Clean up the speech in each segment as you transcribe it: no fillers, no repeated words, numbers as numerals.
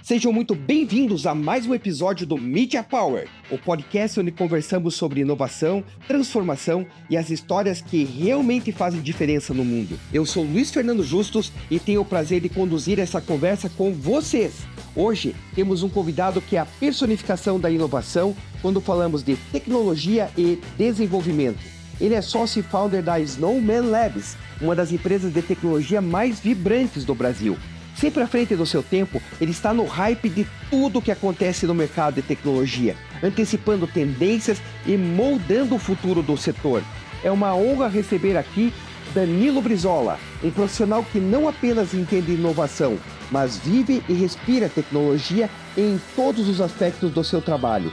Sejam muito bem-vindos a mais um episódio do Media Power, o podcast onde conversamos sobre inovação, transformação e as histórias que realmente fazem diferença no mundo. Eu sou Luiz Fernando Justus e tenho o prazer de conduzir essa conversa com vocês. Hoje temos um convidado que é a personificação da inovação quando falamos de tecnologia e desenvolvimento. Ele é sócio e founder da Snowman Labs, uma das empresas de tecnologia mais vibrantes do Brasil. Sempre à frente do seu tempo, ele está no hype de tudo que acontece no mercado de tecnologia, antecipando tendências e moldando o futuro do setor. É uma honra receber aqui Danilo Brizola, um profissional que não apenas entende inovação, mas vive e respira tecnologia em todos os aspectos do seu trabalho.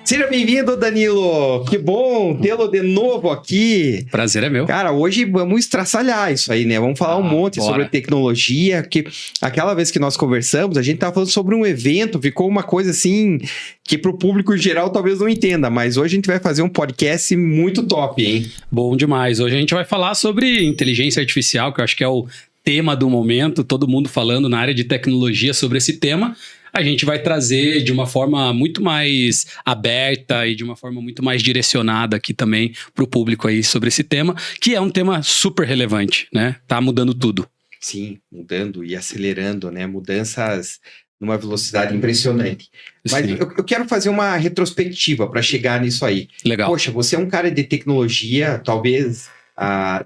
Seja bem-vindo, Danilo! Que bom tê-lo de novo aqui. Prazer é meu. Cara, hoje vamos estraçalhar isso aí, né? Vamos falar um monte sobre tecnologia, que aquela vez que nós conversamos, a gente estava falando sobre um evento, ficou uma coisa assim, que para o público em geral talvez não entenda, mas hoje a gente vai fazer um podcast muito top, hein? Bom demais. Hoje a gente vai falar sobre inteligência artificial, que eu acho que é o tema do momento, todo mundo falando na área de tecnologia sobre esse tema. A gente vai trazer de uma forma muito mais aberta e de uma forma muito mais direcionada aqui também para o público aí sobre esse tema, que é um tema super relevante, né? Tá mudando tudo. Sim, mudando e acelerando, né? Mudanças numa velocidade impressionante. Mas eu quero fazer uma retrospectiva para chegar nisso aí. Legal. Poxa, você é um cara de tecnologia, talvez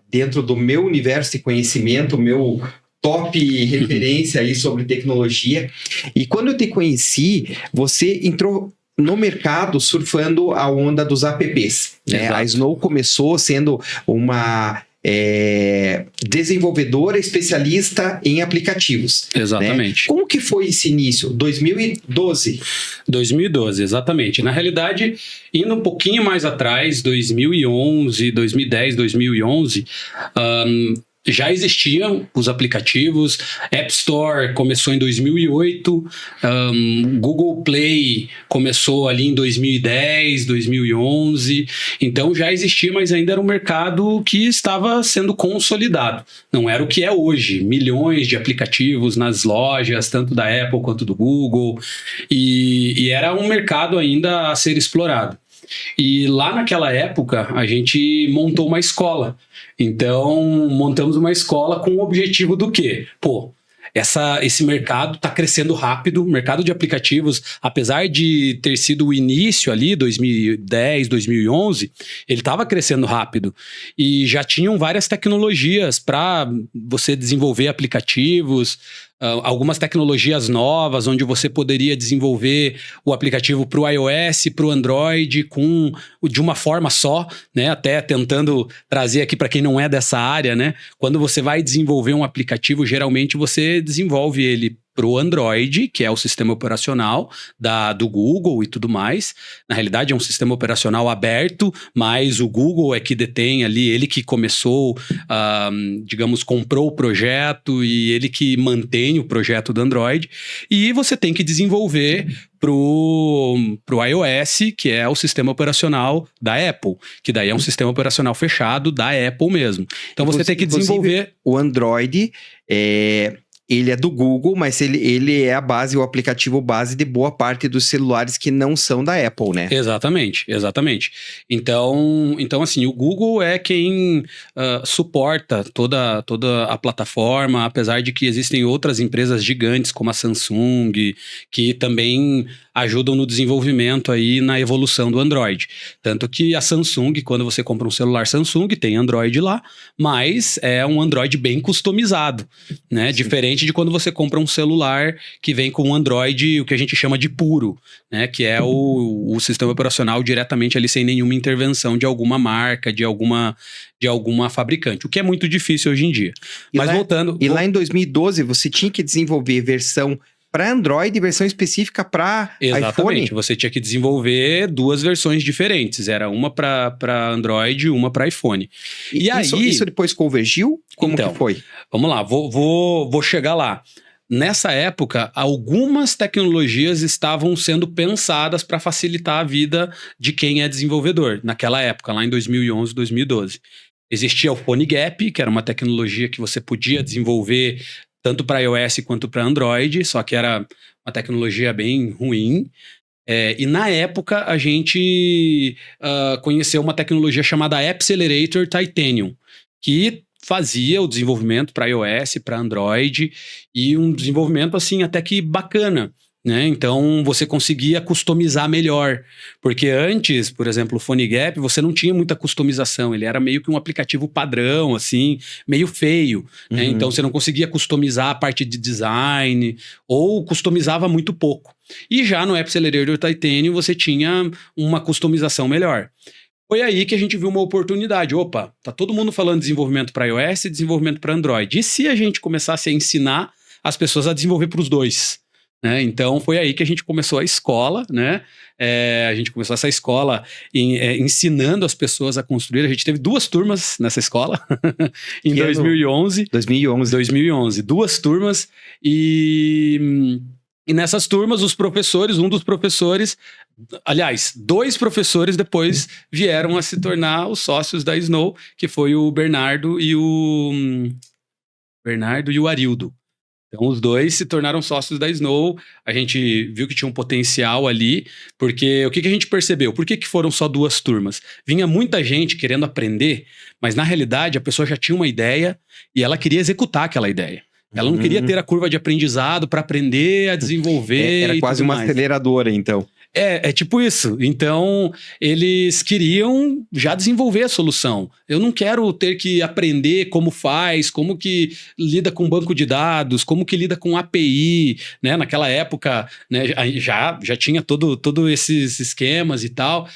dentro do meu universo de conhecimento, meu top referência aí sobre tecnologia. E quando eu te conheci, você entrou no mercado surfando a onda dos apps, né? A Snow começou sendo uma desenvolvedora especialista em aplicativos. Exatamente. Né? Como que foi esse início? 2012? 2012, exatamente. Na realidade, indo um pouquinho mais atrás, 2011, 2010, 2011... já existiam os aplicativos, App Store começou em 2008, Google Play começou ali em 2010, 2011, então já existia, mas ainda era um mercado que estava sendo consolidado, não era o que é hoje, milhões de aplicativos nas lojas, tanto da Apple quanto do Google, e era um mercado ainda a ser explorado. E lá naquela época, a gente montou uma escola. Então, montamos uma escola com o objetivo do quê? Esse mercado está crescendo rápido, o mercado de aplicativos, apesar de ter sido o início ali, 2010, 2011, ele estava crescendo rápido e já tinham várias tecnologias para você desenvolver aplicativos, algumas tecnologias novas, onde você poderia desenvolver o aplicativo para o iOS, para o Android, de uma forma só, né? Até tentando trazer aqui para quem não é dessa área, né? Quando você vai desenvolver um aplicativo, geralmente você desenvolve ele para o Android, que é o sistema operacional do Google e tudo mais. Na realidade é um sistema operacional aberto, mas o Google é que detém ali, ele que começou, digamos, comprou o projeto e ele que mantém o projeto do Android. E você tem que desenvolver pro iOS, que é o sistema operacional da Apple, que daí é um sistema operacional fechado da Apple mesmo. Então você tem que desenvolver... O Android ele é do Google, mas ele é a base, o aplicativo base de boa parte dos celulares que não são da Apple, né? Exatamente. Então assim, o Google é quem suporta toda a plataforma, apesar de que existem outras empresas gigantes, como a Samsung, que também ajudam no desenvolvimento aí, na evolução do Android. Tanto que a Samsung, quando você compra um celular Samsung, tem Android lá, mas é um Android bem customizado, né? Sim. Diferente de quando você compra um celular que vem com um Android, o que a gente chama de puro, né? Que é o sistema operacional diretamente ali, sem nenhuma intervenção de alguma marca, de alguma fabricante, o que é muito difícil hoje em dia. Mas voltando... E lá em 2012, você tinha que desenvolver versão para Android e versão específica para iPhone? Exatamente, você tinha que desenvolver duas versões diferentes, era uma para Android e uma para iPhone. E isso depois convergiu? Como que foi? Vamos lá, vou chegar lá. Nessa época, algumas tecnologias estavam sendo pensadas para facilitar a vida de quem é desenvolvedor, naquela época, lá em 2011, 2012. Existia o PhoneGap, que era uma tecnologia que você podia desenvolver tanto para iOS quanto para Android, só que era uma tecnologia bem ruim. E na época a gente conheceu uma tecnologia chamada Appcelerator Titanium, que fazia o desenvolvimento para iOS, para Android, e um desenvolvimento assim até que bacana, né? Então você conseguia customizar melhor, porque antes, por exemplo, o PhoneGap, você não tinha muita customização, ele era meio que um aplicativo padrão, assim, meio feio, né? Então você não conseguia customizar a parte de design, ou customizava muito pouco. E já no Appcelerator Titanium você tinha uma customização melhor. Foi aí que a gente viu uma oportunidade. Opa, tá todo mundo falando de desenvolvimento para iOS e desenvolvimento para Android. E se a gente começasse a ensinar as pessoas a desenvolver para os dois? Né? Então foi aí que a gente começou a escola, né? A gente começou essa escola ensinando as pessoas a construir. A gente teve 2 turmas nessa escola em 2011. 2011. 2 turmas e nessas turmas, os professores, um dos professores, aliás, 2 professores depois vieram a se tornar os sócios da Snow, que foi o Bernardo e o Arildo. Então, os 2 se tornaram sócios da Snow. A gente viu que tinha um potencial ali, porque o que a gente percebeu? Por que foram só 2 turmas? Vinha muita gente querendo aprender, mas na realidade a pessoa já tinha uma ideia e ela queria executar aquela ideia. Ela não queria ter a curva de aprendizado para aprender a desenvolver. Era quase uma aceleradora, então. É tipo isso. Então, eles queriam já desenvolver a solução. Eu não quero ter que aprender como faz, como que lida com banco de dados, como que lida com API, né? Naquela época, né, já tinha todo esses esquemas e tal.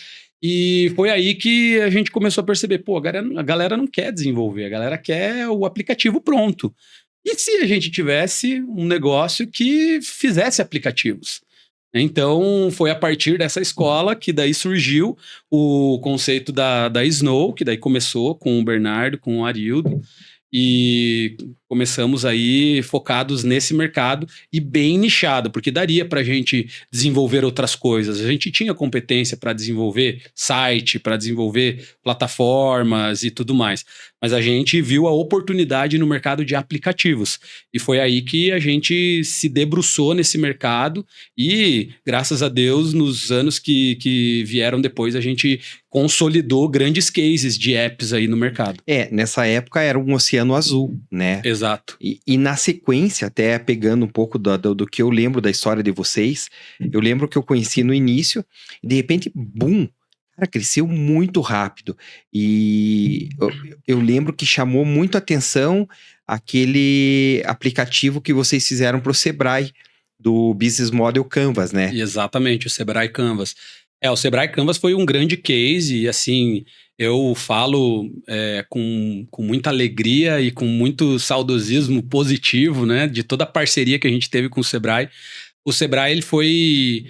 E foi aí que a gente começou a perceber, pô, a galera não quer desenvolver, a galera quer o aplicativo pronto. E se a gente tivesse um negócio que fizesse aplicativos? Então, foi a partir dessa escola que daí surgiu o conceito da Snow, que daí começou com o Bernardo, com o Arildo, e começamos aí focados nesse mercado e bem nichado, porque daria para a gente desenvolver outras coisas. A gente tinha competência para desenvolver site, para desenvolver plataformas e tudo mais. Mas a gente viu a oportunidade no mercado de aplicativos. E foi aí que a gente se debruçou nesse mercado e, graças a Deus, nos anos que vieram depois, a gente consolidou grandes cases de apps aí no mercado. Nessa época era um oceano azul, né? Exato. E na sequência, até pegando um pouco do que eu lembro da história de vocês, eu lembro que eu conheci no início, e de repente, boom, cara, cresceu muito rápido. E eu lembro que chamou muito atenção aquele aplicativo que vocês fizeram para o Sebrae, do Business Model Canvas, né? Exatamente, o Sebrae Canvas. O Sebrae Canvas foi um grande case e, assim, eu falo com muita alegria e com muito saudosismo positivo, né, de toda a parceria que a gente teve com o Sebrae. O Sebrae, ele foi,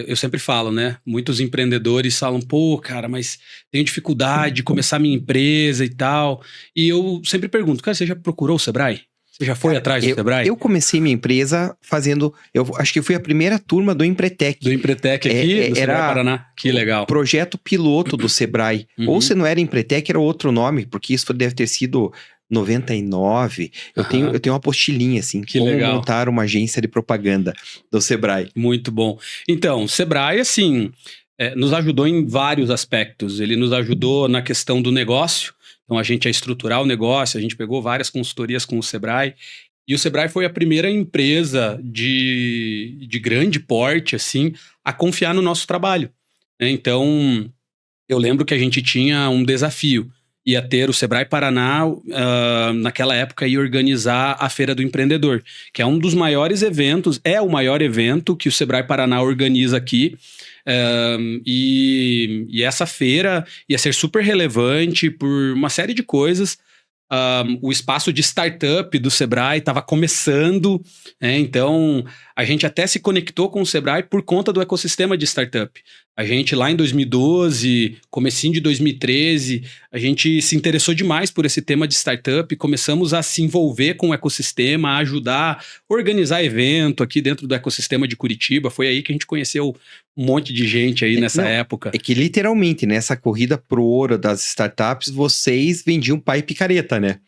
eu sempre falo, né, muitos empreendedores falam, pô, cara, mas tenho dificuldade de começar minha empresa e tal. E eu sempre pergunto, cara, você já procurou o Sebrae? Você já foi atrás do Sebrae? Eu comecei minha empresa fazendo... Eu acho que fui a primeira turma do Empretec. Do Empretec aqui, do Sebrae Paraná. Que legal. Projeto piloto do Sebrae. Ou se não era Empretec, era outro nome, porque isso deve ter sido 99. Eu tenho uma apostilinha, assim. Que como legal. Montar uma agência de propaganda do Sebrae. Muito bom. Então, o Sebrae, assim, nos ajudou em vários aspectos. Ele nos ajudou na questão do negócio. Então, a gente ia estruturar o negócio, a gente pegou várias consultorias com o Sebrae, e o Sebrae foi a primeira empresa de grande porte, assim, a confiar no nosso trabalho. Então, eu lembro que a gente tinha um desafio, ia ter o Sebrae Paraná, naquela época, ia organizar a Feira do Empreendedor, que é um dos maiores eventos, é o maior evento que o Sebrae Paraná organiza aqui. E essa feira ia ser super relevante por uma série de coisas. O espaço de startup do Sebrae estava começando, né? Então a gente até se conectou com o Sebrae por conta do ecossistema de startup. A gente lá em 2012, comecinho de 2013, a gente se interessou demais por esse tema de startup, começamos a se envolver com o ecossistema, a ajudar, a organizar evento aqui dentro do ecossistema de Curitiba. Foi aí que a gente conheceu um monte de gente aí nessa época. É que literalmente, nessa corrida pro ouro das startups, vocês vendiam pai e picareta, né?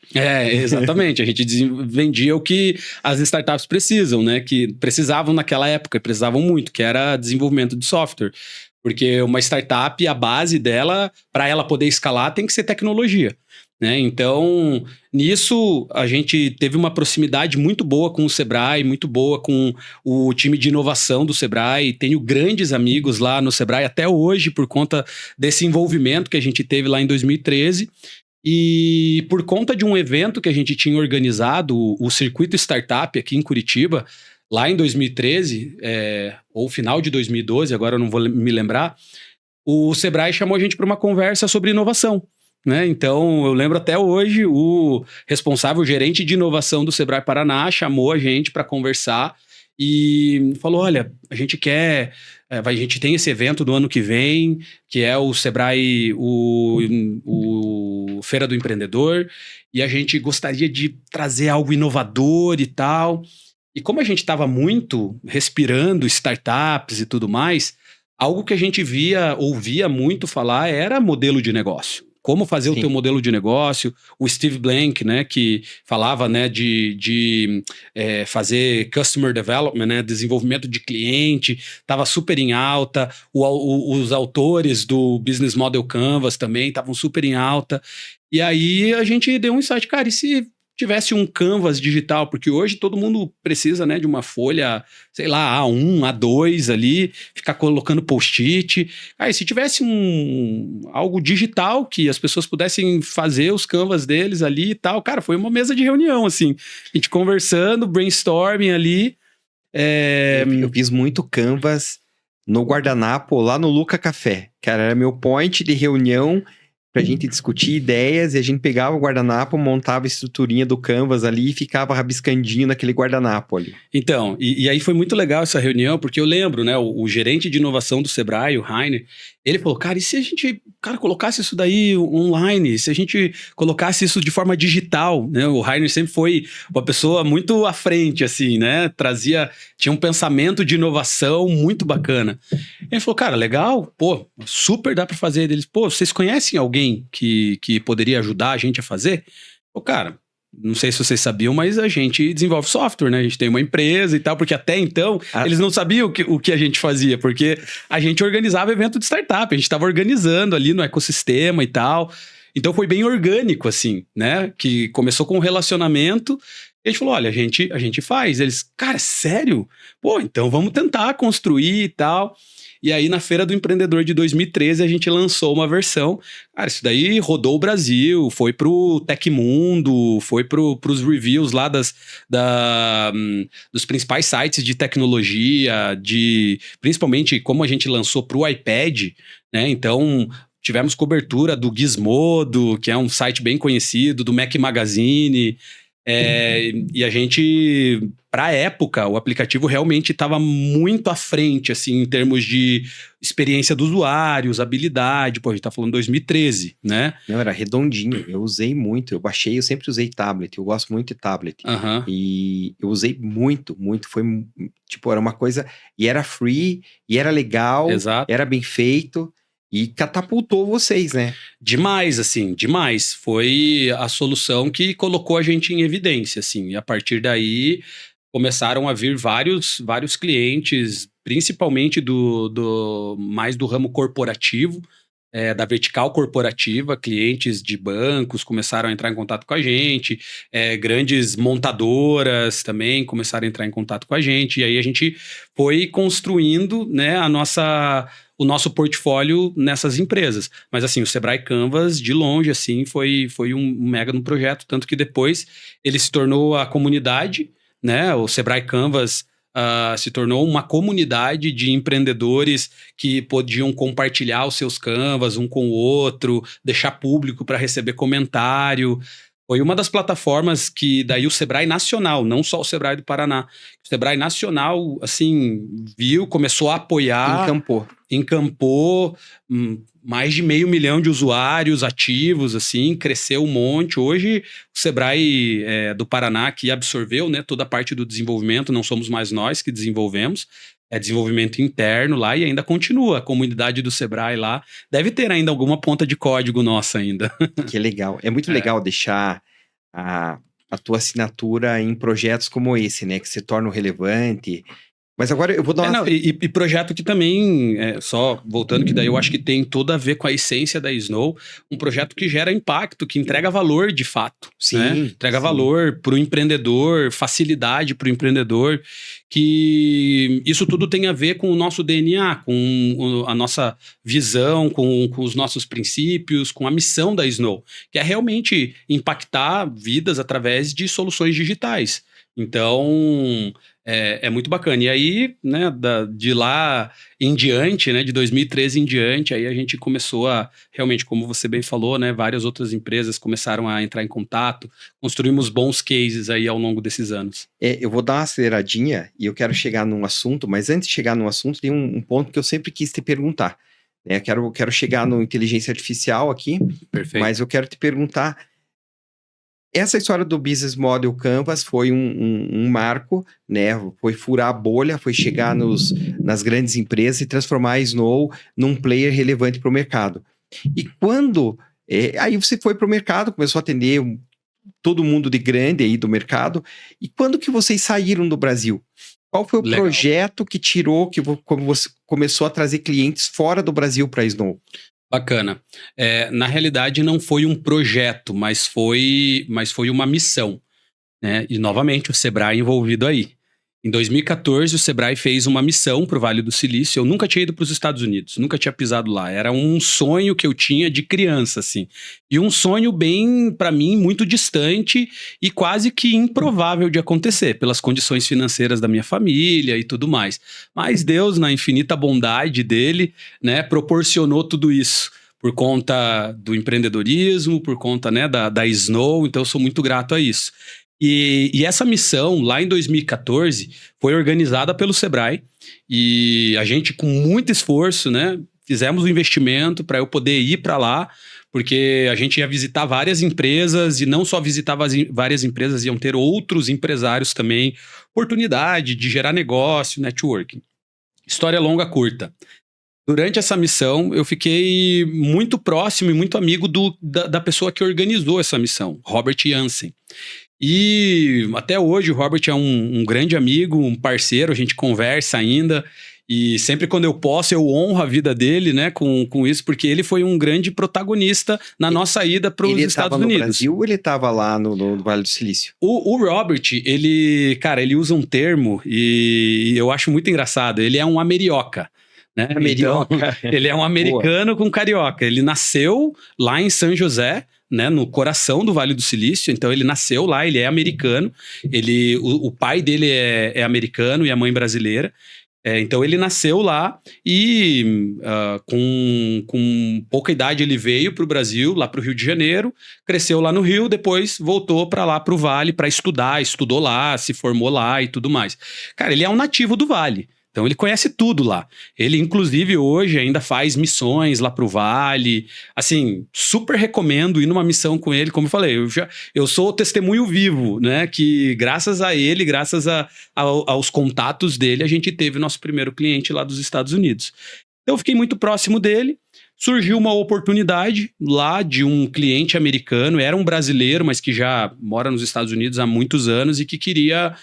Exatamente. A gente vendia o que as startups precisam, né? Que precisavam naquela época, precisavam muito, que era desenvolvimento de software. Porque uma startup, a base dela, para ela poder escalar, tem que ser tecnologia, né? Então, nisso, a gente teve uma proximidade muito boa com o Sebrae, muito boa com o time de inovação do Sebrae. Tenho grandes amigos lá no Sebrae até hoje, por conta desse envolvimento que a gente teve lá em 2013. E por conta de um evento que a gente tinha organizado, o Circuito Startup aqui em Curitiba, lá em 2013, ou final de 2012, agora eu não vou me lembrar, o Sebrae chamou a gente para uma conversa sobre inovação, né? Então, eu lembro até hoje, o responsável, o gerente de inovação do Sebrae Paraná chamou a gente para conversar e falou, olha, a gente quer... a gente tem esse evento do ano que vem, que é o Sebrae, o Feira do Empreendedor, e a gente gostaria de trazer algo inovador e tal... E como a gente estava muito respirando startups e tudo mais, algo que a gente ouvia muito falar era modelo de negócio. Como fazer o teu modelo de negócio. O Steve Blank, né, que falava, né, de fazer customer development, né, desenvolvimento de cliente, estava super em alta. Os autores do Business Model Canvas também estavam super em alta. E aí a gente deu um insight, cara, e se tivesse um canvas digital, porque hoje todo mundo precisa, né, de uma folha, sei lá, A1, A2 ali, ficar colocando post-it. Aí, se tivesse algo digital que as pessoas pudessem fazer os canvas deles ali e tal, cara, foi uma mesa de reunião, assim, a gente conversando, brainstorming ali. Eu fiz muito canvas no guardanapo, lá no Luca Café. Cara, era meu point de reunião pra gente discutir ideias, e a gente pegava o guardanapo, montava a estruturinha do canvas ali e ficava rabiscandinho naquele guardanapo ali. Então, e aí foi muito legal essa reunião, porque eu lembro, né, o gerente de inovação do Sebrae, o Rainer, ele falou, cara, e se a gente, colocasse isso daí online, se a gente colocasse isso de forma digital, né, o Rainer sempre foi uma pessoa muito à frente, assim, né, tinha um pensamento de inovação muito bacana. Ele falou, cara, legal, pô, super dá pra fazer. Eles, pô, vocês conhecem alguém que poderia ajudar a gente a fazer? Pô, cara, não sei se vocês sabiam, mas a gente desenvolve software, né? A gente tem uma empresa e tal, porque até então eles não sabiam o que a gente fazia, porque a gente organizava evento de startup, a gente estava organizando ali no ecossistema e tal. Então foi bem orgânico, assim, né? Que começou com um relacionamento. E a gente falou, olha, a gente faz. Eles, cara, sério? Pô, então vamos tentar construir e tal. E aí, na Feira do Empreendedor de 2013, a gente lançou uma versão. Cara, isso daí rodou o Brasil, foi pro Tecmundo, foi pros reviews lá dos principais sites de tecnologia, principalmente como a gente lançou pro iPad, né? Então, tivemos cobertura do Gizmodo, que é um site bem conhecido, do Mac Magazine. E a gente, pra época, o aplicativo realmente estava muito à frente, assim, em termos de experiência do usuário, usabilidade. Pô, a gente tá falando 2013, né? Não, era redondinho, eu usei muito, eu sempre usei tablet, eu gosto muito de tablet. E eu usei muito, foi, tipo, era uma coisa, e era free, e era legal, exato, era bem feito. E catapultou vocês, né? Demais, assim, demais. Foi a solução que colocou a gente em evidência, assim. E a partir daí, começaram a vir vários clientes, principalmente mais do ramo corporativo, da vertical corporativa, clientes de bancos começaram a entrar em contato com a gente, grandes montadoras também começaram a entrar em contato com a gente. E aí a gente foi construindo, né, o nosso portfólio nessas empresas. Mas assim, o Sebrae Canvas, de longe, assim, foi um mega no projeto, tanto que depois ele se tornou a comunidade, né? O Sebrae Canvas se tornou uma comunidade de empreendedores que podiam compartilhar os seus Canvas um com o outro, deixar público para receber comentário. Foi uma das plataformas que daí o Sebrae Nacional, não só o Sebrae do Paraná, o Sebrae Nacional, assim, viu, começou a apoiar. Encampou mais de 500 mil de usuários ativos, assim, cresceu um monte. Hoje, o Sebrae do Paraná, que absorveu, né, toda a parte do desenvolvimento, não somos mais nós que desenvolvemos, é desenvolvimento interno lá e ainda continua. A comunidade do Sebrae lá deve ter ainda alguma ponta de código nossa ainda. Que legal. É muito legal deixar a tua assinatura em projetos como esse, né, que se tornam relevante. Mas agora eu vou dar uma... E projeto que também, só voltando, que daí eu acho que tem tudo a ver com a essência da Snow, um projeto que gera impacto, que entrega valor de fato. Sim, né? Entrega valor para o empreendedor, facilidade para o empreendedor, que isso tudo tem a ver com o nosso DNA, com a nossa visão, com os nossos princípios, com a missão da Snow, que é realmente impactar vidas através de soluções digitais. Então, é muito bacana. E aí, né, de lá em diante, né, de 2013 em diante, aí a gente começou a, realmente, como você bem falou, né, várias outras empresas começaram a entrar em contato, construímos bons cases aí ao longo desses anos. Eu vou dar uma aceleradinha e eu quero chegar num assunto, mas antes de chegar num assunto, tem um ponto que eu sempre quis te perguntar. Né? Quero chegar no inteligência artificial aqui, Perfeito. Mas eu quero te perguntar, essa história do Business Model Canvas foi um marco, né? Foi furar a bolha, foi chegar nas grandes empresas e transformar a Snow num player relevante para o mercado. E quando... aí você foi para o mercado, começou a atender todo mundo de grande aí do mercado. E quando que vocês saíram do Brasil? Qual foi o projeto que tirou, como você começou a trazer clientes fora do Brasil para a Snow? Bacana. Na realidade, não foi um projeto, mas foi uma missão. Né? E, novamente, o Sebrae envolvido aí. Em 2014, o Sebrae fez uma missão para o Vale do Silício. Eu nunca tinha ido para os Estados Unidos, nunca tinha pisado lá. Era um sonho que eu tinha de criança, assim. E um sonho bem, para mim, muito distante e quase que improvável de acontecer, pelas condições financeiras da minha família e tudo mais. Mas Deus, na infinita bondade dele, né, proporcionou tudo isso. Por conta do empreendedorismo, por conta, né, da Snow. Então, eu sou muito grato a isso. E essa missão, lá em 2014, foi organizada pelo Sebrae e a gente, com muito esforço, né, fizemos um investimento para eu poder ir para lá, porque a gente ia visitar várias empresas e não só visitar várias empresas, iam ter outros empresários também, oportunidade de gerar negócio, networking. História longa, curta. Durante essa missão, eu fiquei muito próximo e muito amigo da pessoa que organizou essa missão, Robert Jansen. E até hoje o Robert é um grande amigo, um parceiro, a gente conversa ainda. E sempre quando eu posso, eu honro a vida dele, né, com isso, porque ele foi um grande protagonista na nossa ida para os Estados Unidos. Ele estava no Brasil ou ele estava lá no Vale do Silício? O Robert, ele usa um termo e eu acho muito engraçado. Ele é um amerioca. Né? Então, ele é um americano com carioca. Ele nasceu lá em São José, né, no coração do Vale do Silício. Então ele nasceu lá, ele é americano. O pai dele é americano e a mãe brasileira. Então ele nasceu lá e com pouca idade ele veio para o Brasil, lá para o Rio de Janeiro, cresceu lá no Rio, depois voltou para lá para o Vale para estudar, estudou lá, se formou lá e tudo mais. Cara, ele é um nativo do Vale. Então ele conhece tudo lá. Ele, inclusive, hoje ainda faz missões lá pro Vale. Assim, super recomendo ir numa missão com ele. Como eu falei, eu sou o testemunho vivo, né? Que graças a ele, graças aos contatos dele, a gente teve o nosso primeiro cliente lá dos Estados Unidos. Então eu fiquei muito próximo dele. Surgiu uma oportunidade lá de um cliente americano. Era um brasileiro, mas que já mora nos Estados Unidos há muitos anos e que queria...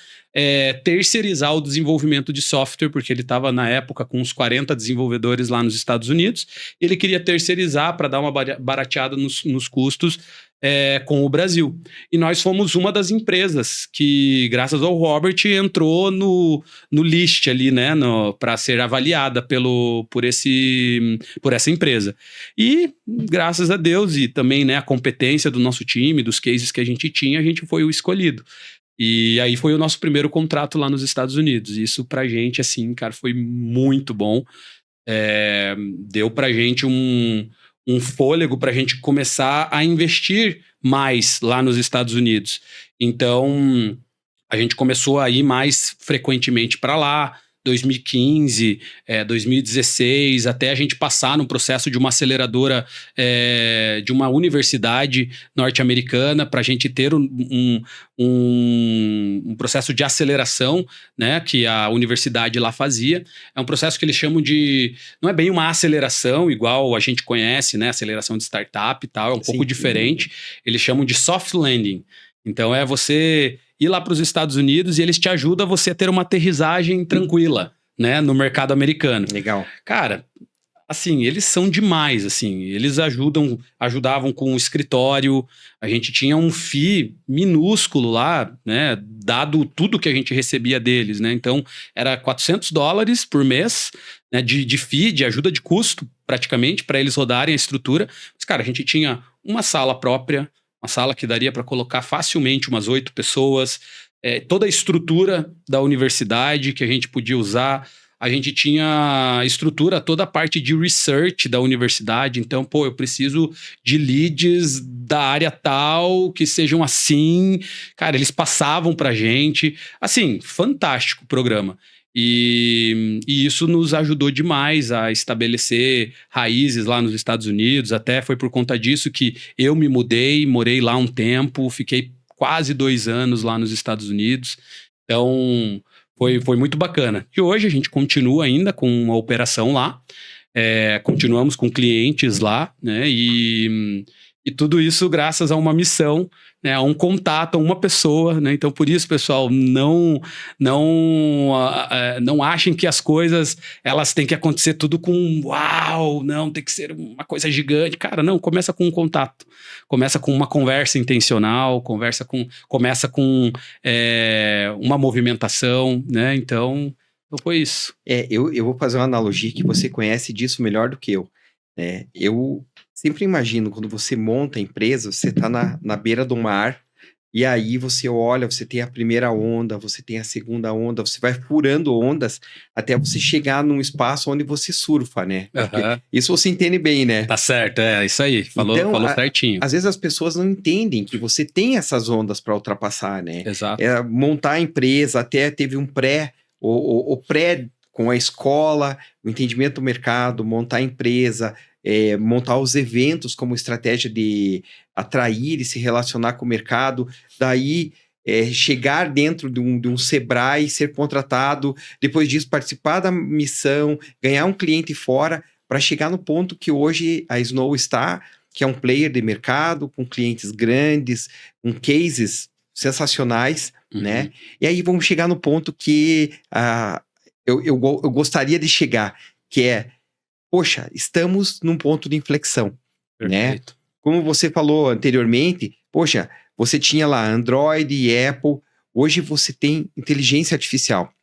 terceirizar o desenvolvimento de software, porque ele estava na época com uns 40 desenvolvedores lá nos Estados Unidos, ele queria terceirizar para dar uma barateada nos custos com o Brasil. E nós fomos uma das empresas que, graças ao Robert, entrou no list ali, né, para ser avaliada por essa empresa. E, graças a Deus, e também, né, a competência do nosso time, dos cases que a gente tinha, a gente foi o escolhido. E aí foi o nosso primeiro contrato lá nos Estados Unidos. Isso pra gente, assim, cara, foi muito bom. Deu pra gente um um fôlego para a gente começar a investir mais lá nos Estados Unidos. Então, a gente começou a ir mais frequentemente para lá, 2015, 2016, até a gente passar no processo de uma aceleradora de uma universidade norte-americana para a gente ter um processo de aceleração, né, que a universidade lá fazia. É um processo que eles chamam de... Não é bem uma aceleração igual a gente conhece, né, aceleração de startup e tal, é um pouco diferente. Eles chamam de soft landing. Então é você ir lá para os Estados Unidos e eles te ajudam a você ter uma aterrissagem tranquila, né, no mercado americano. Legal. Cara, assim, eles são demais, assim, eles ajudavam com o escritório, a gente tinha um FII minúsculo lá, né, dado tudo que a gente recebia deles, né, então era $400 por mês, né, de FII, de ajuda de custo, praticamente, para eles rodarem a estrutura. Mas, cara, a gente tinha uma sala própria, uma sala que daria para colocar facilmente umas 8 pessoas, toda a estrutura da universidade que a gente podia usar. A gente tinha estrutura, toda a parte de research da universidade. Então, eu preciso de leads da área tal, que sejam assim. Cara, eles passavam pra gente. Assim, fantástico o programa. E isso nos ajudou demais a estabelecer raízes lá nos Estados Unidos. Até foi por conta disso que eu me mudei, morei lá um tempo, fiquei quase 2 anos lá nos Estados Unidos. Então, foi muito bacana. E hoje a gente continua ainda com uma operação lá, continuamos com clientes lá, né? E tudo isso graças a uma missão, né, a um contato, a uma pessoa, né? Então, por isso, pessoal, não achem que as coisas elas têm que acontecer tudo com uau, não, tem que ser uma coisa gigante. Cara, não, começa com um contato, começa com uma conversa intencional, começa com uma movimentação, né? Então foi isso. Eu vou fazer uma analogia que você conhece disso melhor do que eu. Eu sempre imagino, quando você monta a empresa, você está na beira do mar, e aí você olha, você tem a primeira onda, você tem a segunda onda, você vai furando ondas até você chegar num espaço onde você surfa, né? Isso você entende bem, né? Tá certo, isso aí, falou certinho. Às vezes as pessoas não entendem que você tem essas ondas para ultrapassar, né? Exato. Montar a empresa, até teve um o pré com a escola, o entendimento do mercado, montar a empresa, montar os eventos como estratégia de atrair e se relacionar com o mercado, daí chegar dentro de um Sebrae, ser contratado, depois disso participar da missão, ganhar um cliente fora, para chegar no ponto que hoje a Snow está, que é um player de mercado, com clientes grandes, com cases sensacionais, né? E aí vamos chegar no ponto que eu gostaria de chegar, que poxa, estamos num ponto de inflexão, né? Como você falou anteriormente, poxa, você tinha lá Android e Apple, hoje você tem inteligência artificial.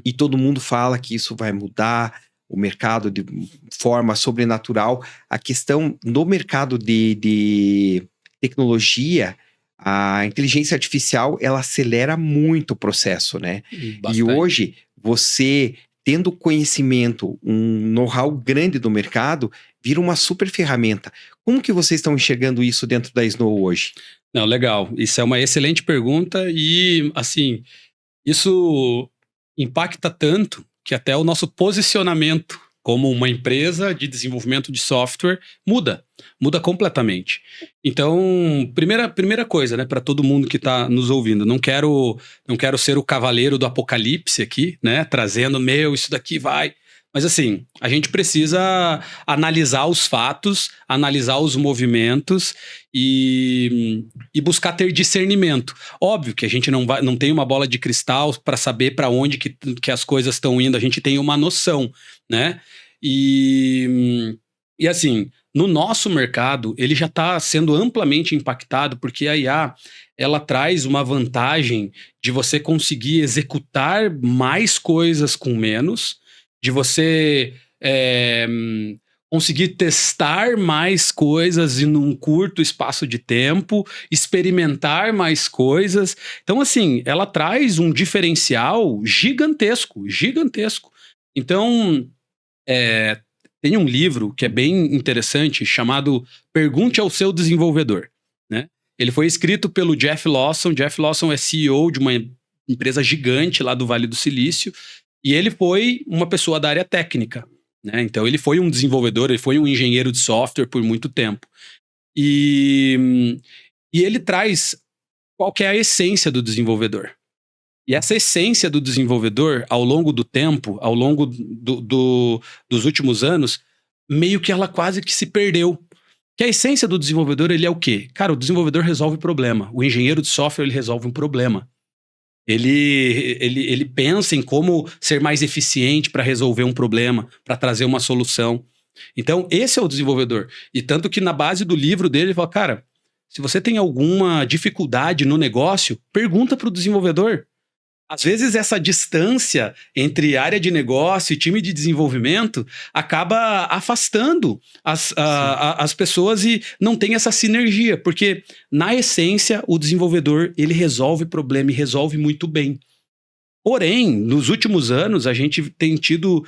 E todo mundo fala que isso vai mudar o mercado de forma sobrenatural. A questão no mercado de tecnologia, a inteligência artificial, ela acelera muito o processo, né? Bastante. E hoje, você tendo conhecimento, um know-how grande do mercado, vira uma super ferramenta. Como que vocês estão enxergando isso dentro da Snow hoje? Não, legal. Isso é uma excelente pergunta e, assim, isso impacta tanto que até o nosso posicionamento como uma empresa de desenvolvimento de software muda completamente. Então, primeira coisa, né, para todo mundo que está nos ouvindo, não quero ser o cavaleiro do apocalipse aqui, né, trazendo, isso daqui vai... Mas assim, a gente precisa analisar os fatos, analisar os movimentos e buscar ter discernimento. Óbvio que a gente não tem uma bola de cristal para saber para onde que as coisas estão indo, a gente tem uma noção, né? E assim, no nosso mercado, ele já está sendo amplamente impactado porque a IA, ela traz uma vantagem de você conseguir executar mais coisas com menos, de você conseguir testar mais coisas em um curto espaço de tempo, experimentar mais coisas. Então, assim, ela traz um diferencial gigantesco. Então, Tem um livro que é bem interessante chamado Pergunte ao Seu Desenvolvedor, né? Ele foi escrito pelo Jeff Lawson. Jeff Lawson é CEO de uma empresa gigante lá do Vale do Silício e ele foi uma pessoa da área técnica, né? Então ele foi um desenvolvedor, ele foi um engenheiro de software por muito tempo. E ele traz qual que é a essência do desenvolvedor. E essa essência do desenvolvedor, ao longo do tempo, ao longo dos últimos anos, meio que ela quase que se perdeu. Que a essência do desenvolvedor, ele é o quê? Cara, o desenvolvedor resolve problema. O engenheiro de software, ele resolve um problema. Ele pensa em como ser mais eficiente para resolver um problema, para trazer uma solução. Então, esse é o desenvolvedor. E tanto que na base do livro dele, ele fala, cara, se você tem alguma dificuldade no negócio, pergunta para o desenvolvedor. Às vezes essa distância entre área de negócio e time de desenvolvimento acaba afastando as pessoas e não tem essa sinergia, porque na essência o desenvolvedor ele resolve problema e resolve muito bem. Porém, nos últimos anos a gente tem tido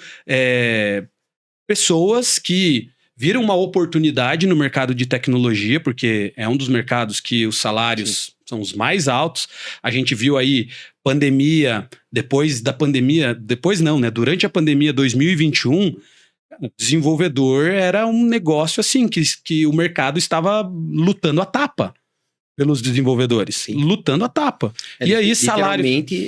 pessoas que viram uma oportunidade no mercado de tecnologia, porque é um dos mercados que os salários são os mais altos. A gente viu aí pandemia, durante a pandemia 2021, o desenvolvedor era um negócio assim, que o mercado estava lutando a tapa pelos desenvolvedores. Sim. Lutando a tapa. E aí salário...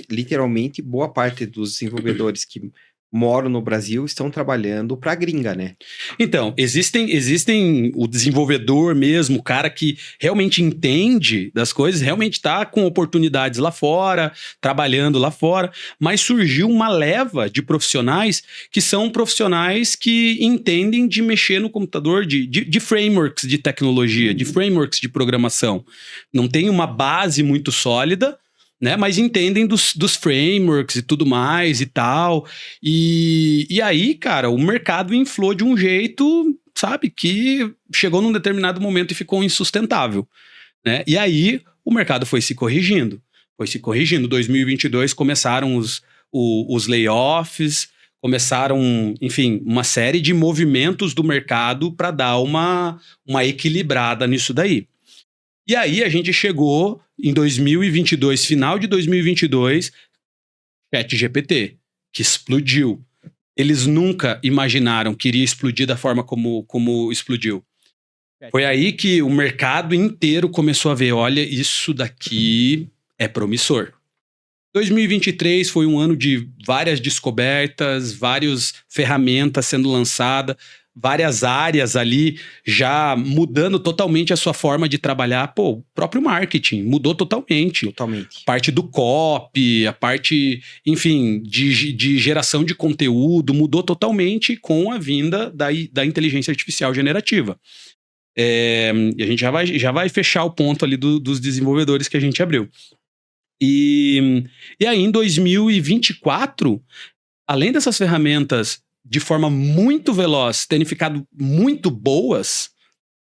Literalmente, boa parte dos desenvolvedores que moram no Brasil estão trabalhando para a gringa, né? Então, existem o desenvolvedor mesmo, o cara que realmente entende das coisas, realmente está com oportunidades lá fora, trabalhando lá fora, mas surgiu uma leva de profissionais que são profissionais que entendem de mexer no computador, de frameworks de tecnologia, de frameworks de programação. Não tem uma base muito sólida, né, mas entendem dos frameworks e tudo mais e tal. E aí, cara, o mercado inflou de um jeito, sabe, que chegou num determinado momento e ficou insustentável, né? E aí o mercado foi se corrigindo. Foi se corrigindo. Em 2022 começaram os layoffs, começaram, enfim, uma série de movimentos do mercado para dar uma equilibrada nisso daí. E aí a gente chegou em 2022, final de 2022, ChatGPT, que explodiu. Eles nunca imaginaram que iria explodir da forma como explodiu. Foi aí que o mercado inteiro começou a ver, olha, isso daqui é promissor. 2023 foi um ano de várias descobertas, várias ferramentas sendo lançadas, várias áreas ali já mudando totalmente a sua forma de trabalhar. Pô, o próprio marketing mudou totalmente. Totalmente. A parte do copy, a parte, enfim, de geração de conteúdo mudou totalmente com a vinda da inteligência artificial generativa. E a gente já vai fechar o ponto ali dos desenvolvedores que a gente abriu. E aí, em 2024, além dessas ferramentas de forma muito veloz terem ficado muito boas,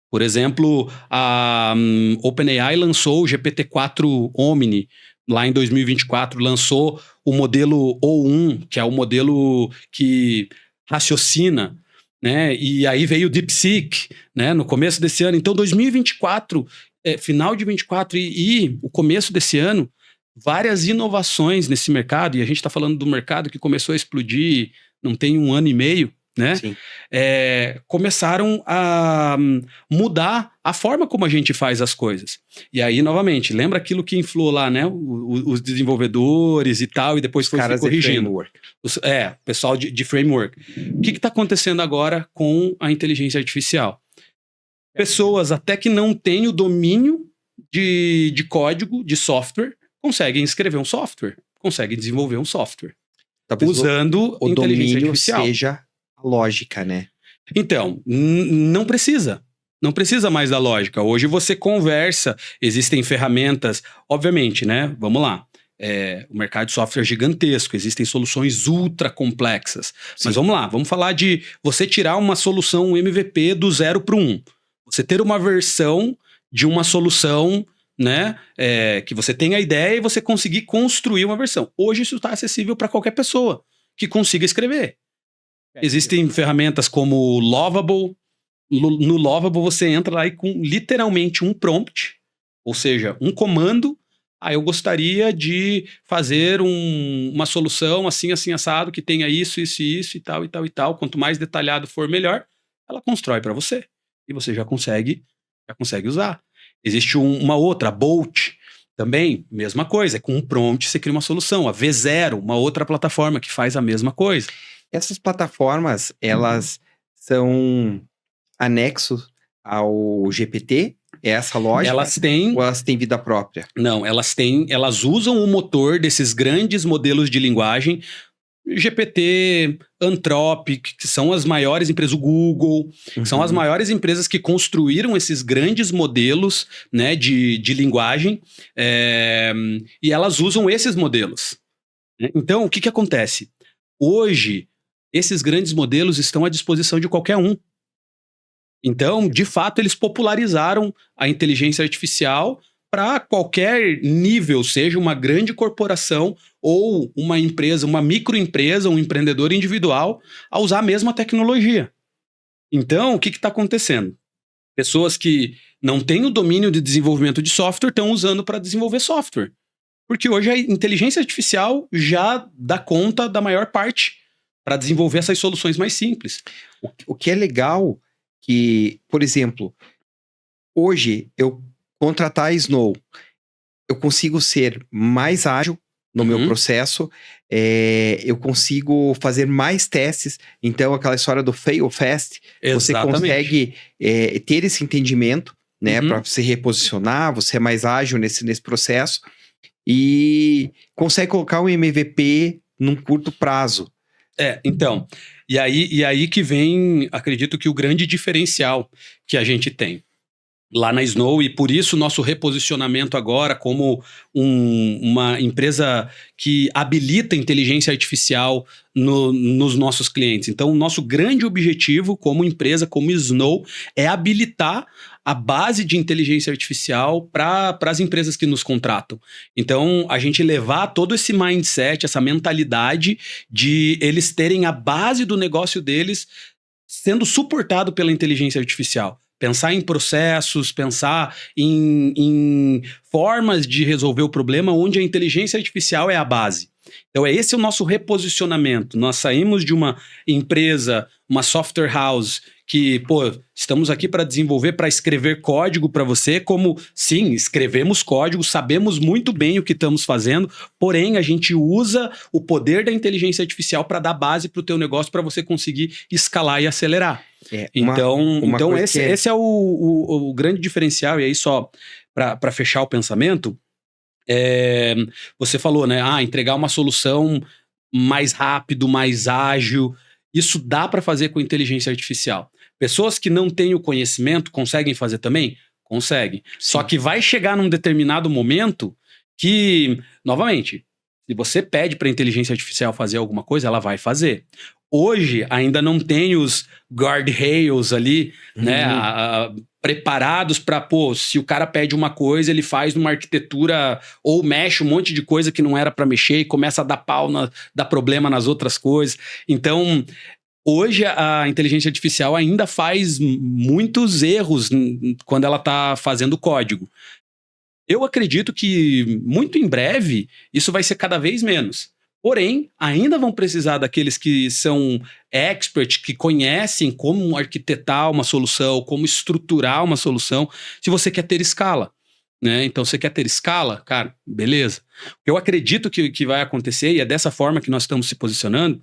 por exemplo, a OpenAI lançou o GPT-4 Omni lá em 2024, lançou o modelo O1, que é o modelo que raciocina, né? E aí veio o DeepSeek, né? No começo desse ano. Então, 2024, final de 2024 e o começo desse ano, várias inovações nesse mercado, e a gente está falando do mercado que começou a explodir não tem 1 ano e meio, né? Começaram a mudar a forma como a gente faz as coisas. E aí, novamente, lembra aquilo que inflou lá, né? Os desenvolvedores e tal, e depois foi se corrigindo. O pessoal de framework. O que está acontecendo agora com a inteligência artificial? Pessoas até que não têm o domínio de código, de software, conseguem escrever um software, conseguem desenvolver um software. Talvez usando o inteligência domínio artificial. Seja a lógica, né? Então, não precisa. Não precisa mais da lógica. Hoje você conversa, existem ferramentas, obviamente, né? Vamos lá. O mercado de software é gigantesco, existem soluções ultra complexas. Sim. Mas vamos lá, vamos falar de você tirar uma solução MVP do 0 para o 1. Você ter uma versão de uma solução, né, que você tem a ideia e você conseguir construir uma versão. Hoje isso está acessível para qualquer pessoa que consiga escrever. Existem ferramentas como Lovable. No Lovable você entra lá e com literalmente um prompt, ou seja, um comando. Eu gostaria de fazer uma solução assim, assim, assado, que tenha isso, e tal, e tal, e tal. Quanto mais detalhado for, melhor. Ela constrói para você. E você já consegue usar. Existe uma outra, a Bolt, também, mesma coisa. Com um prompt você cria uma solução. A V0, uma outra plataforma que faz a mesma coisa. Essas plataformas, elas são anexos ao GPT? É essa lógica? Elas têm... Ou elas têm vida própria? Não, elas usam o motor desses grandes modelos de linguagem, GPT, Anthropic, que são as maiores empresas, o Google, que são as maiores empresas que construíram esses grandes modelos, né, de linguagem, e elas usam esses modelos. Então, o que acontece? Hoje, esses grandes modelos estão à disposição de qualquer um. Então, de fato, eles popularizaram a inteligência artificial para qualquer nível, seja uma grande corporação ou uma empresa, uma microempresa, um empreendedor individual, a usar a mesma tecnologia. Então, o que está acontecendo? Pessoas que não têm o domínio de desenvolvimento de software estão usando para desenvolver software. Porque hoje a inteligência artificial já dá conta da maior parte para desenvolver essas soluções mais simples. O que é legal que, por exemplo, hoje eu contratar a Snow, eu consigo ser mais ágil no meu processo, eu consigo fazer mais testes. Então, aquela história do fail fast, você consegue ter esse entendimento, né, para você reposicionar, você é mais ágil nesse processo e consegue colocar um MVP num curto prazo. Então, e aí que vem, acredito que o grande diferencial que a gente tem lá na Snow, e por isso nosso reposicionamento agora como uma empresa que habilita inteligência artificial nos nossos clientes. Então, o nosso grande objetivo como empresa, como Snow, é habilitar a base de inteligência artificial para as empresas que nos contratam. Então, a gente levar todo esse mindset, essa mentalidade de eles terem a base do negócio deles sendo suportado pela inteligência artificial. Pensar em processos, pensar em formas de resolver o problema onde a inteligência artificial é a base. Então, esse é o nosso reposicionamento. Nós saímos de uma empresa, uma software house, que, estamos aqui para desenvolver, para escrever código para você, como, sim, escrevemos código, sabemos muito bem o que estamos fazendo, porém, a gente usa o poder da inteligência artificial para dar base para o teu negócio, para você conseguir escalar e acelerar. Então esse é o grande diferencial, e aí só para fechar o pensamento, você falou, né, entregar uma solução mais rápido, mais ágil, isso dá para fazer com inteligência artificial. Pessoas que não têm o conhecimento conseguem fazer também? Conseguem. Sim. Só que vai chegar num determinado momento que, novamente, se você pede para a inteligência artificial fazer alguma coisa, ela vai fazer. Hoje, ainda não tem os guardrails ali, né, preparados para, se o cara pede uma coisa, ele faz numa arquitetura ou mexe um monte de coisa que não era para mexer e começa a dar pau, dar problema nas outras coisas. Então, hoje a inteligência artificial ainda faz muitos erros quando ela está fazendo código. Eu acredito que muito em breve isso vai ser cada vez menos. Porém, ainda vão precisar daqueles que são experts, que conhecem como arquitetar uma solução, como estruturar uma solução, se você quer ter escala, né? Então, você quer ter escala? Cara, beleza. Eu acredito que vai acontecer, e é dessa forma que nós estamos se posicionando,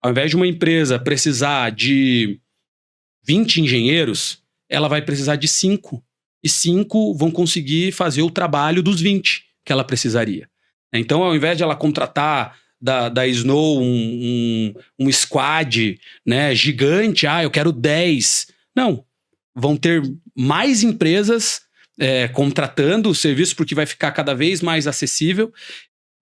ao invés de uma empresa precisar de 20 engenheiros, ela vai precisar de 5. E 5 vão conseguir fazer o trabalho dos 20 que ela precisaria. Então, ao invés de ela contratar da Snow um squad, né, gigante, eu quero 10. Não, vão ter mais empresas contratando o serviço, porque vai ficar cada vez mais acessível,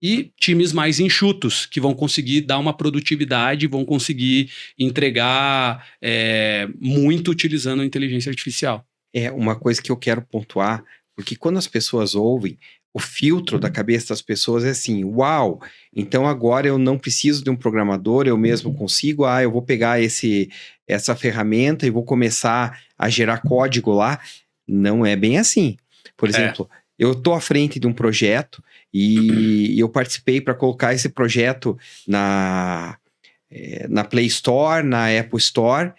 e times mais enxutos, que vão conseguir dar uma produtividade, vão conseguir entregar muito utilizando a inteligência artificial. É uma coisa que eu quero pontuar, porque quando as pessoas ouvem, o filtro da cabeça das pessoas é assim, uau, então agora eu não preciso de um programador, eu mesmo consigo, eu vou pegar essa ferramenta e vou começar a gerar código lá. Não é bem assim. Por exemplo, eu estou à frente de um projeto e eu participei para colocar esse projeto na Play Store, na Apple Store.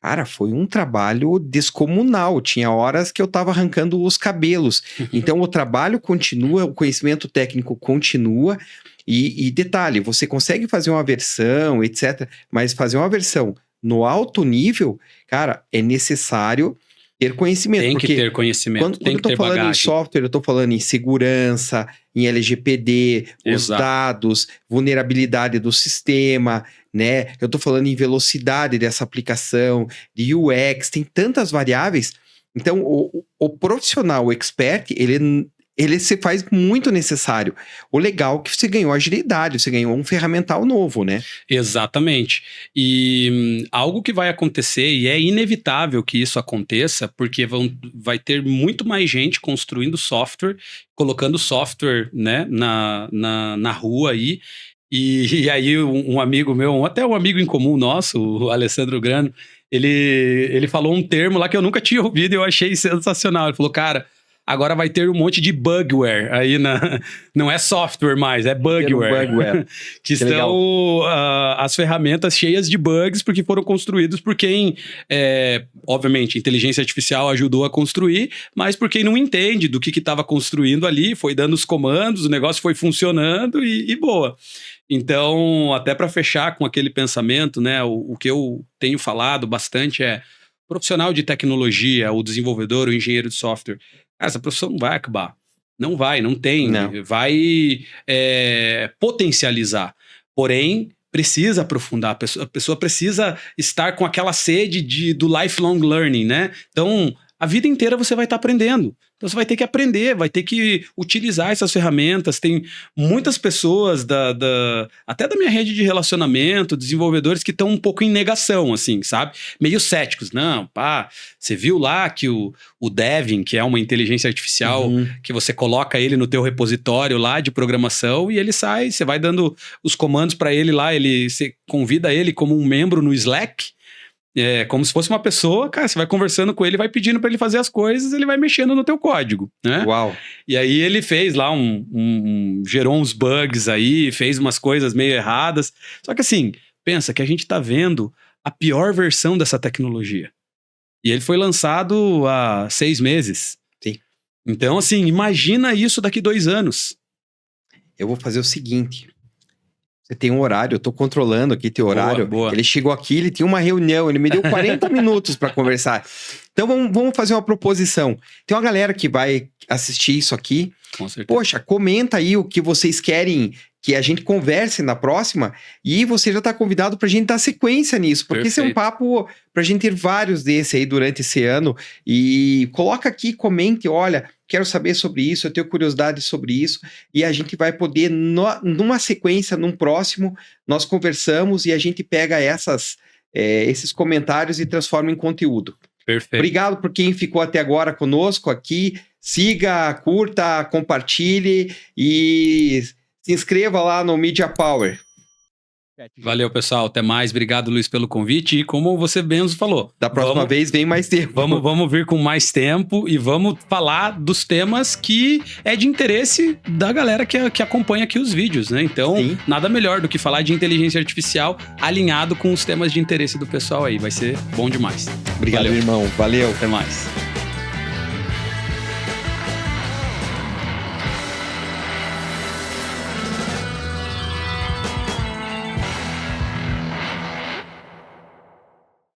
Cara, foi um trabalho descomunal. Tinha horas que eu estava arrancando os cabelos. Então, o trabalho continua, o conhecimento técnico continua. E detalhe, você consegue fazer uma versão, etc. Mas fazer uma versão no alto nível, cara, é necessário ter conhecimento. Tem que ter conhecimento, Quando eu estou falando bagagem. Em software, eu estou falando em segurança, em LGPD, os dados, vulnerabilidade do sistema, né? Eu estou falando em velocidade dessa aplicação, de UX, tem tantas variáveis. Então, o profissional, o expert, ele se faz muito necessário. O legal é que você ganhou agilidade, você ganhou um ferramental novo, né? Exatamente. E algo que vai acontecer, e é inevitável que isso aconteça, porque vai ter muito mais gente construindo software, colocando software, né, na rua aí. E aí um amigo meu, até um amigo em comum nosso, o Alessandro Grano, ele falou um termo lá que eu nunca tinha ouvido e eu achei sensacional. Ele falou, cara, agora vai ter um monte de bugware aí não é software mais, é bugware. Que estão as ferramentas cheias de bugs porque foram construídos por quem, obviamente, inteligência artificial ajudou a construir, mas por quem não entende do que estava construindo ali, foi dando os comandos, o negócio foi funcionando e boa. Então, até para fechar com aquele pensamento, né, o que eu tenho falado bastante é profissional de tecnologia, o desenvolvedor, o engenheiro de software. Essa profissão não vai acabar. Não vai, não tem. Não. Vai potencializar. Porém, precisa aprofundar. A pessoa precisa estar com aquela sede do lifelong learning, né? Então, a vida inteira você vai estar aprendendo. Então, você vai ter que aprender, vai ter que utilizar essas ferramentas. Tem muitas pessoas, até da minha rede de relacionamento, desenvolvedores que estão um pouco em negação, assim, sabe? Meio céticos. Não, você viu lá que o Devin, que é uma inteligência artificial, que você coloca ele no teu repositório lá de programação e ele sai, você vai dando os comandos para ele lá, você convida ele como um membro no Slack, como se fosse uma pessoa, cara, você vai conversando com ele, vai pedindo para ele fazer as coisas, ele vai mexendo no teu código, né? Uau! E aí ele fez lá gerou uns bugs aí, fez umas coisas meio erradas. Só que assim, pensa que a gente tá vendo a pior versão dessa tecnologia. E ele foi lançado há 6 meses. Sim. Então, assim, imagina isso daqui 2 anos. Eu vou fazer o seguinte... Você tem um horário, eu tô controlando aqui teu horário. Boa. Ele chegou aqui, ele tinha uma reunião, ele me deu 40 minutos para conversar. Então vamos fazer uma proposição. Tem uma galera que vai assistir isso aqui. Com certeza. Poxa, comenta aí o que vocês querem que a gente converse na próxima e você já tá convidado pra gente dar sequência nisso, porque esse é um papo pra gente ter vários desses aí durante esse ano e coloca aqui, comente, olha, quero saber sobre isso, eu tenho curiosidade sobre isso e a gente vai poder, numa sequência, num próximo, nós conversamos e a gente pega esses comentários e transforma em conteúdo. Perfeito. Obrigado por quem ficou até agora conosco aqui, siga, curta, compartilhe e... se inscreva lá no Media Power. Valeu, pessoal. Até mais. Obrigado, Luiz, pelo convite. E como você mesmo falou... Da próxima vez vem mais tempo. Vamos vir com mais tempo e vamos falar dos temas que é de interesse da galera que acompanha aqui os vídeos, né? Então, nada melhor do que falar de inteligência artificial alinhado com os temas de interesse do pessoal aí. Vai ser bom demais. Obrigado, irmão. Valeu. Até mais.